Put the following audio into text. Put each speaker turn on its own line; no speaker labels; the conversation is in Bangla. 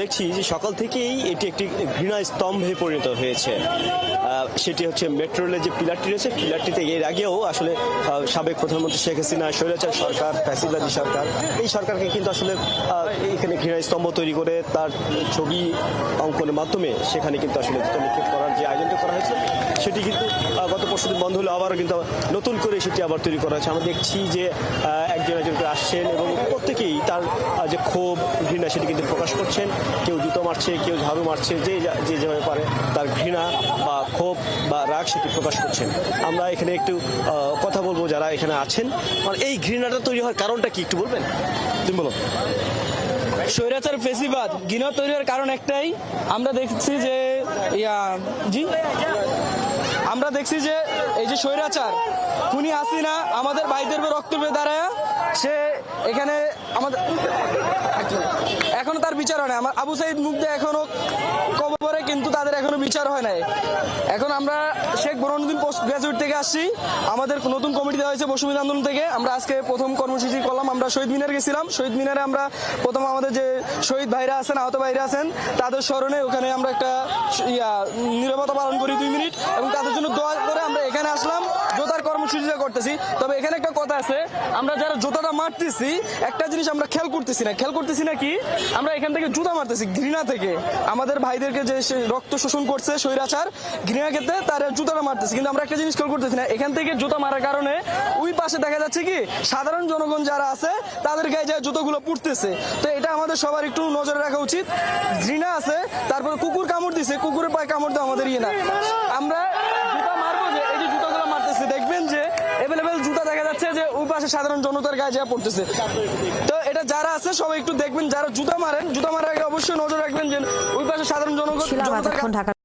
দেখছি যে সকাল থেকেই এটি একটি ঘৃণা স্তম্ভে পরিণত হয়েছে। সেটি হচ্ছে মেট্রো রেলের যে পিলারটি রয়েছে, পিলারটিতে এর আগেও আসলে সাবেক প্রধানমন্ত্রী শেখ হাসিনা, স্বৈরাচার সরকার, ফ্যাসিবাদী সরকার, এই সরকারকে কিন্তু আসলে এখানে ঘৃণা স্তম্ভ তৈরি করে তার ছবি অঙ্কনের মাধ্যমে সেখানে কিন্তু আসলে জুতা নিক্ষেপ করার যে আয়োজনটা করা হয়েছে সেটি কিন্তু গত পরশুদিন বন্ধ হলে আবারও কিন্তু নতুন করে সেটি আবার তৈরি করা হয়েছে। আমরা দেখছি যে একজন করে আসছেন এবং প্রত্যেকেই তার যে ক্ষোভ ঘৃণা সেটি কিন্তু প্রকাশ করছেন। কেউ জুতো মারছে, কেউ ঝাড়ু মারছে, যে যেভাবে পারে তার ঘৃণা বা ক্ষোভ বা রাগ সেটি প্রকাশ করছেন। আমরা এখানে একটু কথা বলবো যারা এখানে আছেন। মানে এই ঘৃণাটা তৈরি হওয়ার কারণটা কি একটু বলবেন? তুমি বলো।
স্বৈরাচার ফেসিবাদ ঘৃণা তৈরি হওয়ার কারণ একটাই, আমরা দেখছি যে আমরা দেখছি যে এই যে স্বৈরাচার খুনি হাসিনা আমাদের ভাইদের রক্ত পেয়ে দাঁড়ায়, সে এখানে আমাদের এখনো তার বিচার হয় না। আমার আবু সাইদ মুগ্ধে এখনো কবরে, কিন্তু তাদের এখনো বিচার হয় নাই। এখন আমরা শেখ বোরহানুদ্দিন পোস্ট গ্রাজুয়েট থেকে আসছি, আমাদের নতুন কমিটি দেওয়া হয়েছে বৈষম্য আন্দোলন থেকে। আমরা আজকে প্রথম কর্মসূচি করলাম, আমরা শহীদ মিনার গেছিলাম। শহীদ মিনারে আমরা প্রথম আমাদের যে শহীদ ভাইরা আছেন, আহত ভাইরা আছেন, তাদের স্মরণে ওখানে আমরা একটা নীরবতা পালন করি 2 মিনিট, এবং তাদের জন্য দোয়া করে আমরা এখানে আসলাম, জোতার কর্মসূচিটা করতেছি। তবে এখানে একটা কথা আছে, আমরা যারা জুতাটা মারতেছি একটা জিনিস আমরা খেয়াল করতেছি না কি আমরা এখান থেকে জুতা মারতেছি ঘৃণা থেকে। আমাদের ভাইদেরকে যে রক্ত শোষণ করছে স্বৈরাচার, ঘৃণা ক্ষেত্রে তার জুতাটা মারতেছি, কিন্তু আমরা একটা জিনিস খেয়াল করতেছি না, এখান থেকে জুতা মারার কারণে ওই পাশে দেখা যাচ্ছে কি সাধারণ জনগণ যারা আছে তাদের গায়ে যায় জুতোগুলো পুড়তেছে। তো এটা আমাদের সবার একটু নজরে রাখা উচিত। ঘৃণা আছে, তারপরে কুকুর কামড় দিছে, কুকুরের পায়ে কামড় দেওয়া আমাদের না। আমরা জুতা মারবো যে এই যে জুতাগুলো মারতেছে, দেখবেন যে এভেলেবেল জুতা দেখা যাচ্ছে যে ওই পাশে সাধারণ জনতার গায়ে যা পড়তেছে। তো এটা যারা আছে সবাই একটু দেখবেন, যারা জুতা মারেন, জুতা মারার আগে অবশ্যই নজর রাখবেন যে ওই পাশে সাধারণ জনগণ।